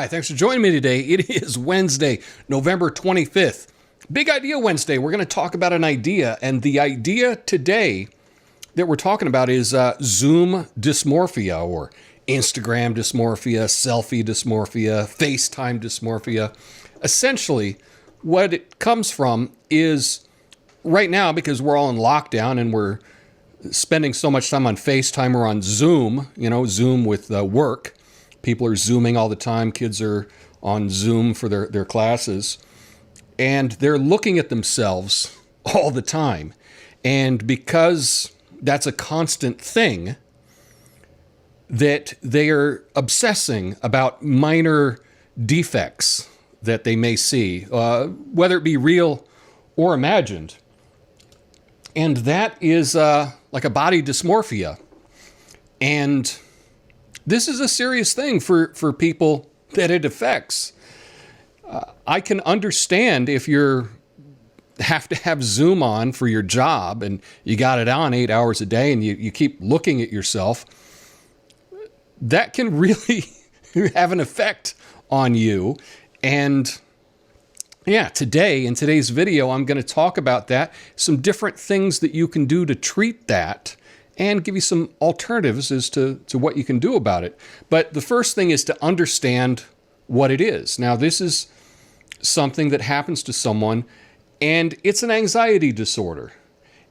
Hi, thanks for joining me today. It is Wednesday, November 25th. Big Idea Wednesday. We're going to talk about an idea, and the idea today that we're talking about is Zoom dysmorphia or Instagram dysmorphia, selfie dysmorphia, FaceTime dysmorphia. Essentially, what it comes from is right now, because we're all in lockdown and we're spending so much time on FaceTime or on Zoom, Zoom with work. People are Zooming all the time. Kids are on Zoom for their classes. And they're looking at themselves all the time. And because that's a constant thing, that they are obsessing about minor defects that they may see, whether it be real or imagined. And that is like a body dysmorphia. And this is a serious thing for people that it affects. I can understand if you have to have Zoom on for your job and you got it on 8 hours a day and you keep looking at yourself. That can really have an effect on you. And yeah, today, in today's video, I'm going to talk about that, some different things that you can do to treat that, and give you some alternatives as to what you can do about it. But the first thing is to understand what it is. Now, this is something that happens to someone, and it's an anxiety disorder.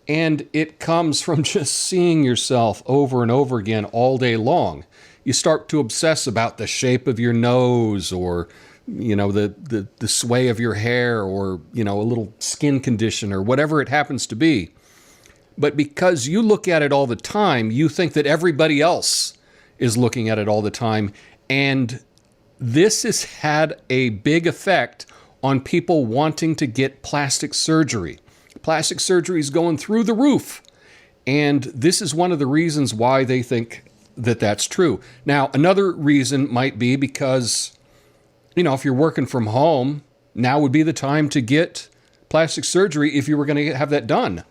And it comes from just seeing yourself over and over again all day long. You start to obsess about the shape of your nose, or the sway of your hair, or a little skin condition, or whatever it happens to be. But because you look at it all the time, you think that everybody else is looking at it all the time. And this has had a big effect on people wanting to get plastic surgery. Plastic surgery is going through the roof. And this is one of the reasons why they think that that's true. Now, another reason might be because, if you're working from home, now would be the time to get plastic surgery if you were going to have that done.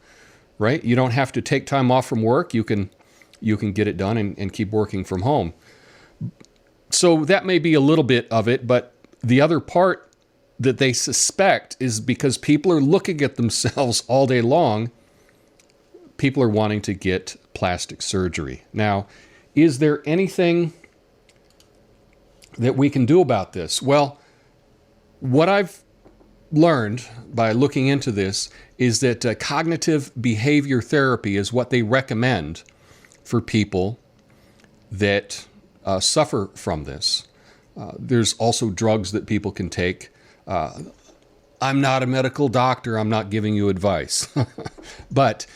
Right? You don't have to take time off from work. You can get it done and keep working from home. So that may be a little bit of it, but the other part that they suspect is because people are looking at themselves all day long, people are wanting to get plastic surgery. Now, is there anything that we can do about this? Well, what I've learned by looking into this is that cognitive behavior therapy is what they recommend for people that suffer from this. There's also drugs that people can take. I'm not a medical doctor. I'm not giving you advice. But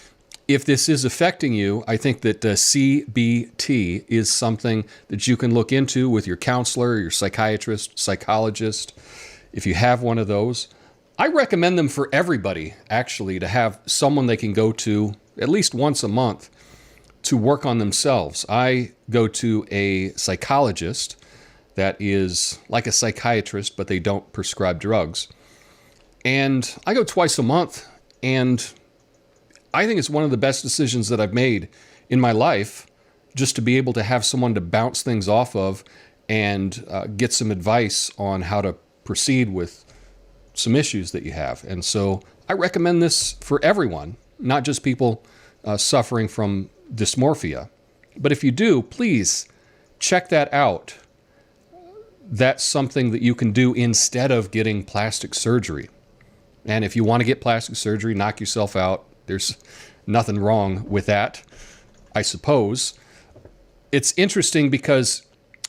if this is affecting you, I think that CBT is something that you can look into with your counselor, your psychiatrist, psychologist. If you have one of those, I recommend them for everybody, actually, to have someone they can go to at least once a month to work on themselves. I go to a psychologist that is like a psychiatrist, but they don't prescribe drugs. And I go twice a month, and I think it's one of the best decisions that I've made in my life, just to be able to have someone to bounce things off of and get some advice on how to proceed with some issues that you have. And so I recommend this for everyone, not just people suffering from dysmorphia. But if you do, please check that out. That's something that you can do instead of getting plastic surgery. And if you want to get plastic surgery, knock yourself out. There's nothing wrong with that, I suppose. It's interesting because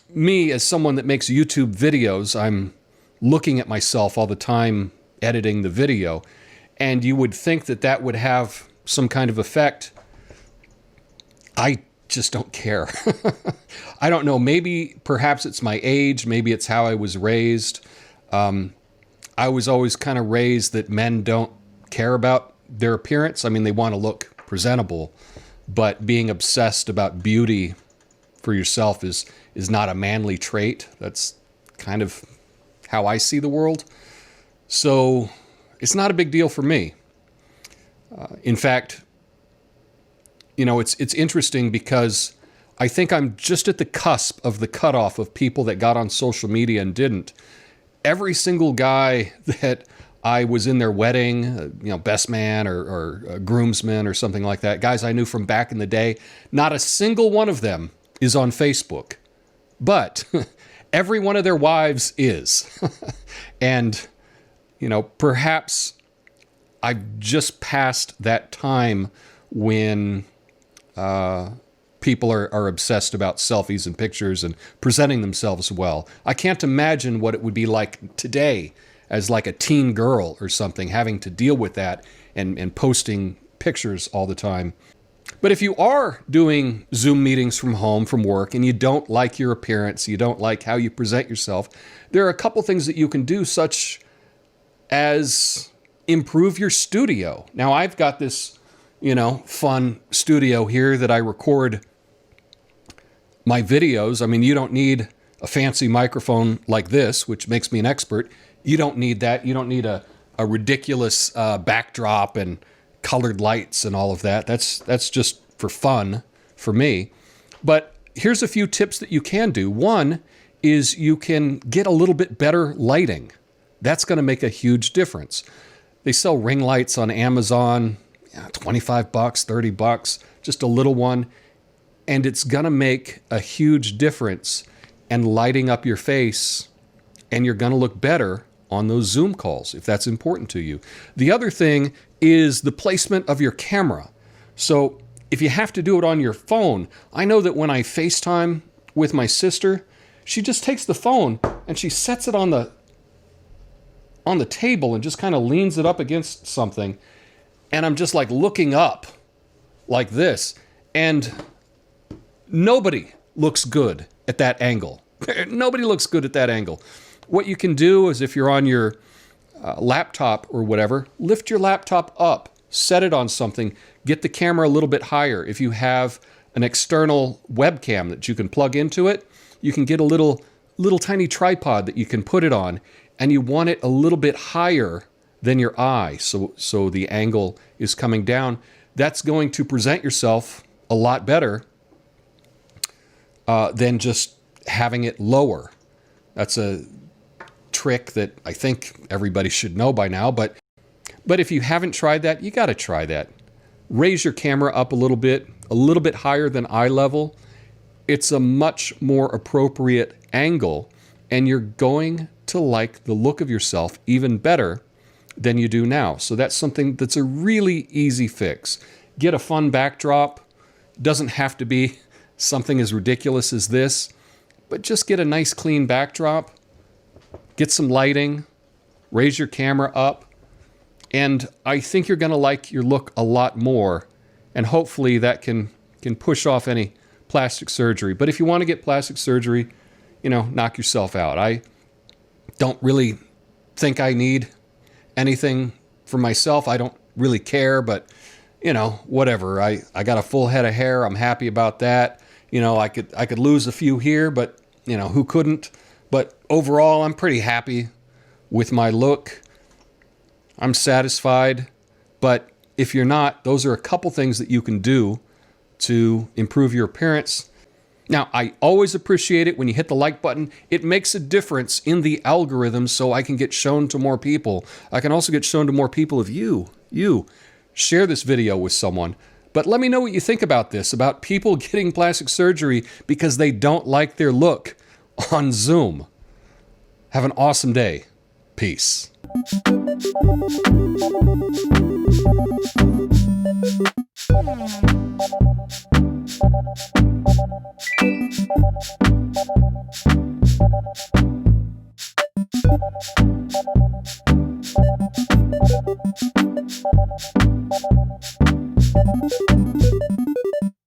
me, as someone that makes YouTube videos, I'm looking at myself all the time, editing the video, and you would think that that would have some kind of effect. I just don't care. I don't know. Perhaps it's my age. Maybe it's how I was raised. I was always kind of raised that men don't care about their appearance. I mean, they want to look presentable, but being obsessed about beauty for yourself is not a manly trait. That's kind of how I see the world. So it's not a big deal for me. In fact, it's interesting because I think I'm just at the cusp of the cutoff of people that got on social media and didn't. Every single guy that I was in their wedding, best man or groomsman or something like that, guys I knew from back in the day, not a single one of them is on Facebook. But every one of their wives is. And, perhaps I've just passed that time when people are obsessed about selfies and pictures and presenting themselves well. I can't imagine what it would be like today as like a teen girl or something, having to deal with that and posting pictures all the time. But if you are doing Zoom meetings from home, from work, and you don't like your appearance, you don't like how you present yourself, there are a couple things that you can do, such as improve your studio. Now, I've got this, fun studio here that I record my videos. I mean, you don't need a fancy microphone like this, which makes me an expert. You don't need that. You don't need a ridiculous backdrop and colored lights and all of that. That's just for fun for me. But here's a few tips that you can do. One is you can get a little bit better lighting. That's going to make a huge difference. They sell ring lights on Amazon, $25, $30, just a little one. And it's going to make a huge difference in lighting up your face, and you're going to look better on those Zoom calls if that's important to you. The other thing is the placement of your camera. So if you have to do it on your phone, I know that when I FaceTime with my sister, she just takes the phone and she sets it on the table and just kind of leans it up against something. And I'm just like looking up like this. And nobody looks good at that angle. Nobody looks good at that angle. What you can do is, if you're on your laptop or whatever, lift your laptop up, set it on something, get the camera a little bit higher. If you have an external webcam that you can plug into it, you can get a little tiny tripod that you can put it on, and you want it a little bit higher than your eye, so the angle is coming down. That's going to present yourself a lot better than just having it lower. That's a trick that I think everybody should know by now, but if you haven't tried that, you got to try that. Raise your camera up a little bit higher than eye level. It's a much more appropriate angle, and you're going to like the look of yourself even better than you do now. So that's something that's a really easy fix. Get a fun backdrop. Doesn't have to be something as ridiculous as this, but just get a nice clean backdrop. Get some lighting, raise your camera up, and I think you're going to like your look a lot more, and hopefully that can push off any plastic surgery. But if you want to get plastic surgery, knock yourself out. I don't really think I need anything for myself. I don't really care, but, whatever. I got a full head of hair. I'm happy about that. I could lose a few here, but, who couldn't? But overall, I'm pretty happy with my look. I'm satisfied. But if you're not, those are a couple things that you can do to improve your appearance. Now, I always appreciate it when you hit the like button. It makes a difference in the algorithm, so I can get shown to more people. I can also get shown to more people if you share this video with someone. But let me know what you think about this, about people getting plastic surgery because they don't like their look on Zoom. Have an awesome day. Peace.